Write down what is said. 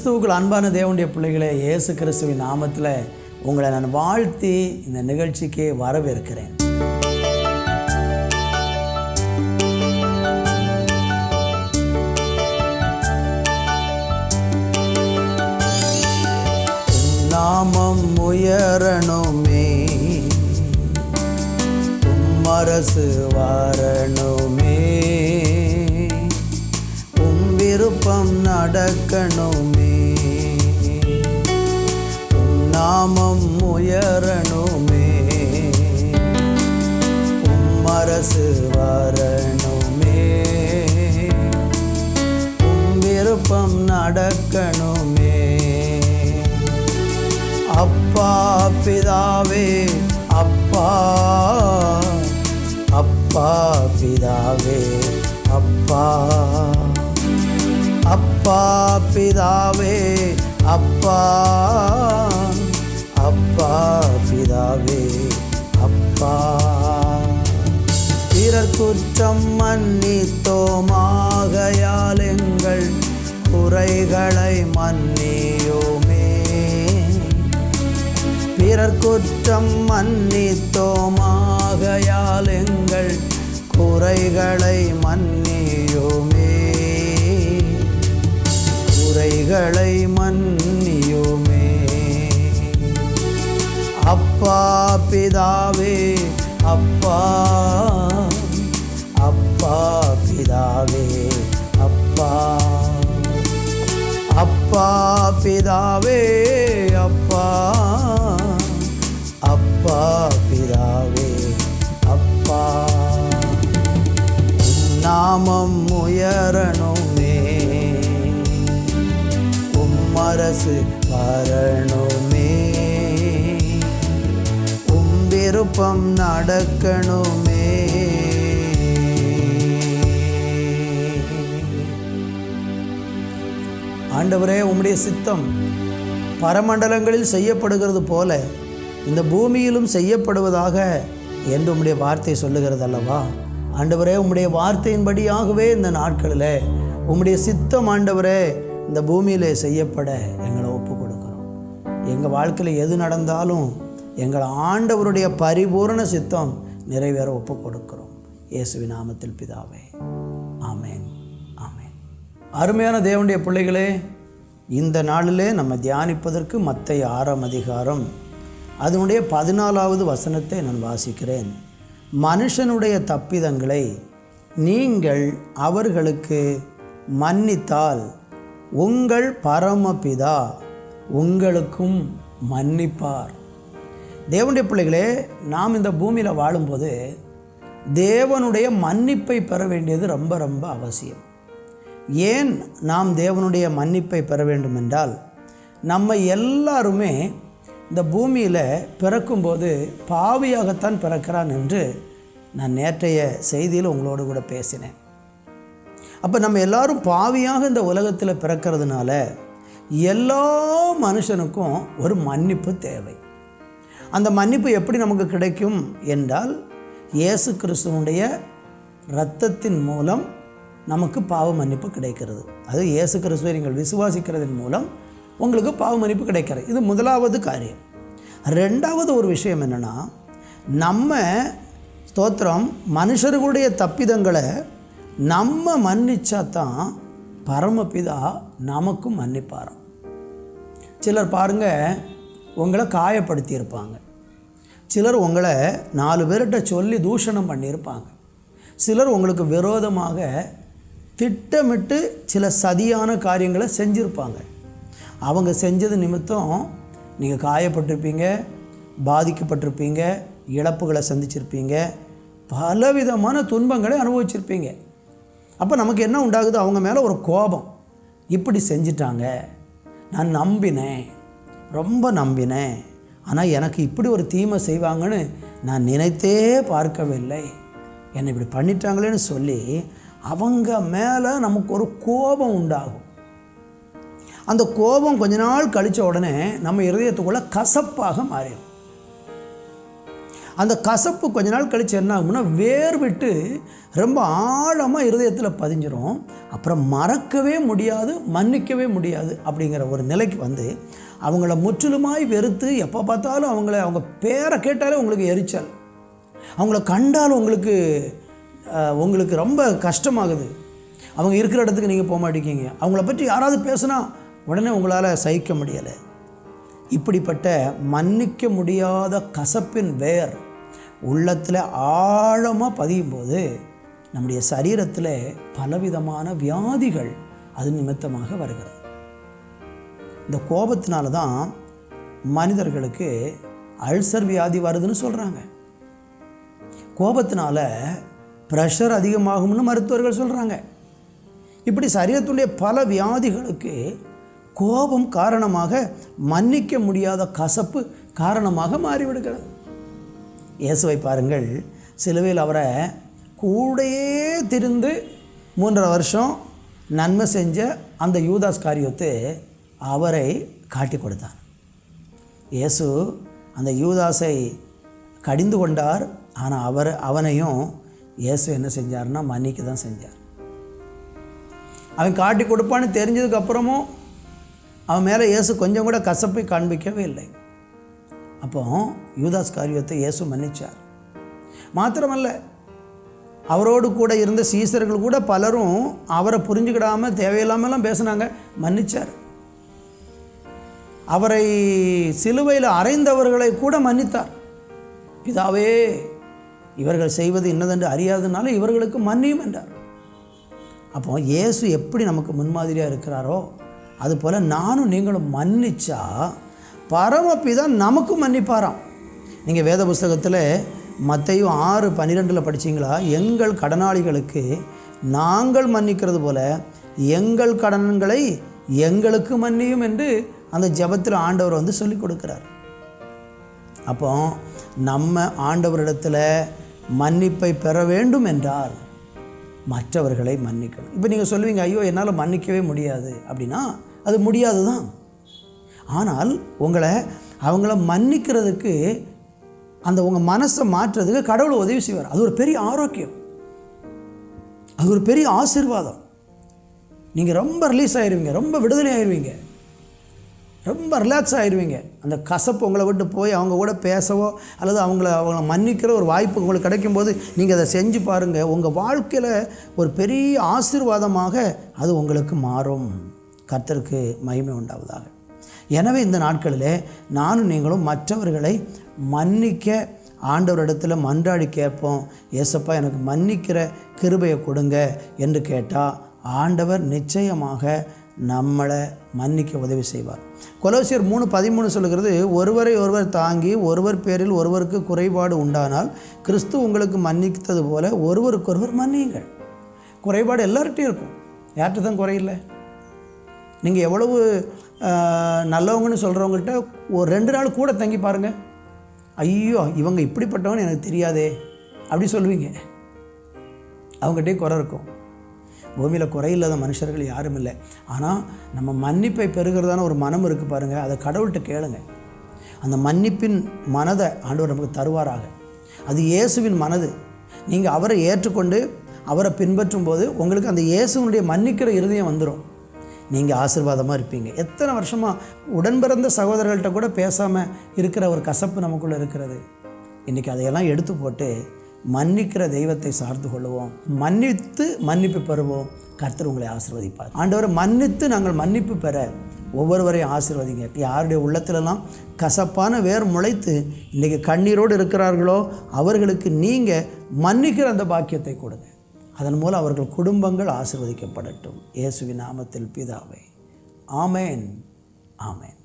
கிறிஸ்துவுக்குள் அன்பான தேவனுடைய பிள்ளைகளே, இயேசு கிறிஸ்துவின் நாமத்தில் உங்களை நான் வாழ்த்தி இந்த நிகழ்ச்சிக்கு வரவேற்கிறேன். நாமம் உயரணுமே, அரசு வரணுமே, விருப்பம் நடக்கணுமே, நாமம் உயரணுமே, அரசு வரணுமே, விருப்பம் நடக்கணுமே. அப்பா பிதாவே, அப்பா அப்பா பிதாவே, அப்பா அப்பா பிதாவே, அப்பா அப்பா பிதாவே, அப்பா. பிறர் குற்றம் மன்னித்தோமாகையால் எங்கள் குறைகளை மன்னியோமே. பிறர் குற்றம் மன்னித்தோமாகையால் எங்கள் குறைகளை மன்னியோமே, குறைகளை மன்னியோமே. அப்பா பிதாவே, அப்பா அப்பா பிதாவே, அப்பா அப்பா பிதாவே, அப்பா அப்பா பிதாவே, அப்பா. நாமம் உயரணுமே, அரசு வரணுமே, விருப்பம் நடக்கணுமே. ஆண்டவரே, உம்முடைய சித்தம் பரமண்டலங்களில் செய்யப்படுகிறது போல இந்த பூமியிலும் செய்யப்படுவதாக என்று உம்முடைய வார்த்தை சொல்லுகிறது அல்லவா? ஆண்டவரே, உம்முடைய வார்த்தையின்படியாகவே இந்த நாட்களில் உம்முடைய சித்தம் ஆண்டவரே இந்த பூமியிலே செய்யப்பட எங்களை ஒப்பு கொடுக்குறோம். எங்கள் வாழ்க்கையில் எது நடந்தாலும் எங்கள் ஆண்டவருடைய பரிபூரண சித்தம் நிறைவேற ஒப்பு கொடுக்கிறோம். இயேசுவின் நாமத்தில் பிதாவே, ஆமேன், ஆமேன். அருமையான தேவனுடைய பிள்ளைகளே, இந்த நாளிலே நம்ம தியானிப்பதற்கு மத்தேயு 6ஆம் அதிகாரம் அதனுடைய 14வது வசனத்தை நான் வாசிக்கிறேன். மனுஷனுடைய தப்பிதங்களை நீங்கள் அவர்களுக்கு மன்னித்தால் உங்கள் பரமபிதா உங்களுக்கும் மன்னிப்பார். தேவனுடைய பிள்ளைகளே, நாம் இந்த பூமியில் வாழும்போது தேவனுடைய மன்னிப்பை பெற வேண்டியது ரொம்ப ரொம்ப அவசியம். ஏன் நாம் தேவனுடைய மன்னிப்பை பெற வேண்டும் என்றால், நம்ம எல்லாருமே இந்த பூமியில் பிறக்கும்போது பாவியாகத்தான் பிறக்கிறான் என்று நான் நேற்றைய செய்தியில் உங்களோடு கூட பேசினேன். அப்போ நம்ம எல்லாரும் பாவியாக இந்த உலகத்தில் பிறக்கிறதுனால எல்லா மனுஷனுக்கும் ஒரு மன்னிப்பு தேவை. அந்த மன்னிப்பு எப்படி நமக்கு கிடைக்கும் என்றால், இயேசு கிறிஸ்துவனுடைய இரத்தத்தின் மூலம் நமக்கு பாவ மன்னிப்பு கிடைக்கிறது. அது இயேசு கிறிஸ்துவை நீங்கள் விசுவாசிக்கிறதன் மூலம் உங்களுக்கு பாவ மன்னிப்பு கிடைக்கிறது. இது முதலாவது காரியம். ரெண்டாவது ஒரு விஷயம் என்னென்னா, நம்ம ஸ்தோத்திரம் மனுஷர்களுடைய தப்பிதங்களை நம்ம மன்னிச்சா தான் பரமபிதா நமக்கும் மன்னிப்பாராம். சிலர் பாருங்கள், உங்களை காயப்படுத்தியிருப்பாங்க. சிலர் உங்களை 4 பேர்கிட்ட சொல்லி தூஷணம் பண்ணியிருப்பாங்க. சிலர் உங்களுக்கு விரோதமாக திட்டமிட்டு சில சதியான காரியங்களை செஞ்சுருப்பாங்க. அவங்க செஞ்சது நிமித்தம் நீங்கள் காயப்பட்டிருப்பீங்க, பாதிக்கப்பட்டிருப்பீங்க, இழப்புகளை சந்திச்சிருப்பீங்க, பலவிதமான துன்பங்களை அனுபவிச்சிருப்பீங்க. அப்போ நமக்கு என்ன உண்டாகுது? அவங்க மேலே ஒரு கோபம். இப்படி செஞ்சிட்டாங்க, நான் நம்பினேன், ரொம்ப நம்பினேன், ஆனால் எனக்கு இப்படி ஒரு தீமை செய்வாங்கன்னு நான் நினைத்தே பார்க்கவில்லை, என்னை இப்படி பண்ணிட்டாங்களேன்னு சொல்லி அவங்க மேலே நமக்கு ஒரு கோபம் உண்டாகும். அந்த கோபம் கொஞ்ச நாள் கழித்த உடனே நம்ம இருதயத்துக்குள்ளே கசப்பாக மாறிடும். அந்த கசப்பு கொஞ்ச நாள் கழித்து என்ன ஆகும்னா வேர் விட்டு ரொம்ப ஆழமாக இருதயத்தில் பதிஞ்சிரும். அப்புறம் மறக்கவே முடியாது, மன்னிக்கவே முடியாது அப்படிங்கிற ஒரு நிலைக்கு வந்து அவங்கள முற்றிலுமாய் வெறுத்து எப்போ பார்த்தாலும் அவங்க பேரை கேட்டாலே உங்களுக்கு எரிச்சல், அவங்கள கண்டாலும் உங்களுக்கு ரொம்ப கஷ்டமாகுது. அவங்க இருக்கிற இடத்துக்கு நீங்கள் போக மாட்டேங்கிங்க. அவங்கள பற்றி யாராவது பேசுனா உடனே உங்களால் சகிக்க முடியலை. இப்படிப்பட்ட மன்னிக்க முடியாத கசப்பின் வேர் உள்ளத்தில் ஆழமாக பதியும் போது நம்முடைய சரீரத்தில் பலவிதமான வியாதிகள் அது நிமித்தமாக வருகிறது. இந்த கோபத்தினால தான் மனிதர்களுக்கு அல்சர் வியாதி வருதுன்னு சொல்கிறாங்க. கோபத்தினால ப்ரெஷர் அதிகமாகும்னு மருத்துவர்கள் சொல்கிறாங்க. இப்படி சரீரத்துடைய பல வியாதிகளுக்கு கோபம் காரணமாக, மன்னிக்க முடியாத கசப்பு காரணமாக மாறிவிடுகிறது. இயேசுவை பாருங்கள், சிலுவையில் அவரை கூடையே திரிந்து 3.5 வருஷம் நன்மை செஞ்ச அந்த யூதாஸ் காரியத்தை அவரை காட்டி கொடுத்தார். இயேசு அந்த யூதாஸை கடிந்து கொண்டார். ஆனால் அவனையும் இயேசு என்ன செஞ்சார்னா மன்னிக்க தான் செஞ்சார். அவன் காட்டி கொடுப்பான்னு தெரிஞ்சதுக்கப்புறமும் அவன் மேலே இயேசு கொஞ்சம் கூட கசப்பை காண்பிக்கவே இல்லை. அப்போ யூதாஸ் காரியத்தை இயேசு மன்னிச்சார். மாத்திரமல்ல, அவரோடு கூட இருந்த சீசர்கள் கூட பலரும் அவரை புரிஞ்சுக்கிடாமல் தேவையில்லாமலாம் பேசினாங்க, மன்னிச்சார். அவரை சிலுவையில் அறைந்தவர்களை கூட மன்னித்தார். பிதாவே, இவர்கள் செய்வது இன்னதென்று அறியாதனால இவர்களுக்கு மன்னியும் என்றார். அப்போ இயேசு எப்படி நமக்கு முன்மாதிரியாக இருக்கிறாரோ அதுபோல் நானும் நீங்களும் மன்னிச்சா பரமபிதா நமக்கும் மன்னிப்பாராம். நீங்கள் வேத புஸ்தகத்தில் மத்தேயு 6:12 படிச்சிங்களா? எங்கள் கடனாளிகளுக்கு நாங்கள் மன்னிக்கிறது போல எங்கள் கடன்களை எங்களுக்கு மன்னியும் என்று அந்த ஜெபத்தில் ஆண்டவர் வந்து சொல்லி கொடுக்குறார். அப்போ நம்ம ஆண்டவரிடத்தில் மன்னிப்பை பெற வேண்டும் என்றால் மற்றவர்களை மன்னிக்கணும். இப்போ நீங்கள் சொல்லுவீங்க, ஐயோ என்னால் மன்னிக்கவே முடியாது அப்படின்னா அது முடியாது தான். ஆனால் அவங்கள மன்னிக்கிறதுக்கு உங்கள் மனசை மாற்றுறதுக்கு கடவுள் உதவி செய்வார். அது ஒரு பெரிய ஆரோக்கியம், அது ஒரு பெரிய ஆசீர்வாதம். நீங்கள் ரொம்ப ரிலீஸ் ஆகிடுவீங்க, ரொம்ப விடுதலை ஆகிடுவீங்க, ரொம்ப ரிலாக்ஸ் ஆகிடுவீங்க. அந்த கசப்பு உங்களை விட்டு போய் அவங்க கூட பேசவோ அல்லது அவங்கள மன்னிக்கிற ஒரு வாய்ப்பு உங்களுக்கு கிடைக்கும்போது நீங்கள் அதை செஞ்சு பாருங்கள். உங்கள் வாழ்க்கையில் ஒரு பெரிய ஆசீர்வாதமாக அது உங்களுக்கு மாறும். கர்த்தருக்கு மகிமை உண்டாவதாக. எனவே இந்த நாட்களில் நானும் நீங்களும் மற்றவர்களை மன்னிக்க ஆண்டவரிடத்தில் மன்றாடி கேட்போம். ஏசப்பா எனக்கு மன்னிக்கிற கிருபையை கொடுங்க என்று கேட்டால் ஆண்டவர் நிச்சயமாக நம்மளை மன்னிக்க உதவி செய்வார். கொலோசியர் 3:13 சொல்லுகிறது, ஒருவரை ஒருவர் தாங்கி ஒருவர் பேரில் ஒருவருக்கு குறைபாடு உண்டானால் கிறிஸ்து உங்களுக்கு மன்னித்தது போல ஒருவருக்கொருவர் மன்னியுங்கள். குறைபாடு எல்லார்கிட்டையும் இருக்கும், யார்கிட்ட தான் குறையில்லை. நீங்கள் எவ்வளவு நல்லவங்கன்னு சொல்கிறவங்கள்ட்ட ஒரு 2 நாள் கூட தங்கி பாருங்கள், ஐயோ இவங்க இப்படிப்பட்டவன்னு எனக்கு தெரியாதே அப்படி சொல்லுவீங்க. அவங்ககிட்டே குறை இருக்கும். பூமியில் குறையில்லாத மனுஷர்கள் யாரும் இல்லை. ஆனால் நம்ம மன்னிப்பை பெறுகிறதான ஒரு மனம் இருக்குது பாருங்கள், அதை கடவுள்கிட்ட கேளுங்க. அந்த மன்னிப்பின் மனதை ஆண்டவர் நமக்கு தருவாராக. அது இயேசுவின் மனது. நீங்கள் அவரை ஏற்றுக்கொண்டு அவரை பின்பற்றும் போது உங்களுக்கு அந்த இயேசுவனுடைய மன்னிக்கிற இருதயம் வந்துடும். நீங்கள் ஆசீர்வாதமாக இருப்பீங்க. எத்தனை வருஷமாக உடன்பிறந்த சகோதரர்கள்ட்ட கூட பேசாமல் இருக்கிற ஒரு கசப்பு நமக்குள்ளே இருக்கிறது. இன்றைக்கி அதையெல்லாம் எடுத்து போட்டு மன்னிக்கிற தெய்வத்தை சார்ந்து கொள்வோம். மன்னித்து மன்னிப்பு பெறுவோம். கர்த்தர் உங்களை ஆசீர்வதிப்பார். ஆண்டவர் மன்னித்து நாங்கள் மன்னிப்பு பெற ஒவ்வொருவரையும் ஆசீர்வதிங்க. யாருடைய உள்ளத்திலெல்லாம் கசப்பான வேர் முளைத்து இன்றைக்கி கண்ணீரோடு இருக்கிறார்களோ அவர்களுக்கு நீங்கள் மன்னிக்கிற அந்த பாக்கியத்தை கொடுங்க. அதன் மூலம் அவர்கள் குடும்பங்கள் ஆசீர்வதிக்கப்படட்டும். இயேசுவின் நாமத்தில் பிதாவே, ஆமேன், ஆமேன்.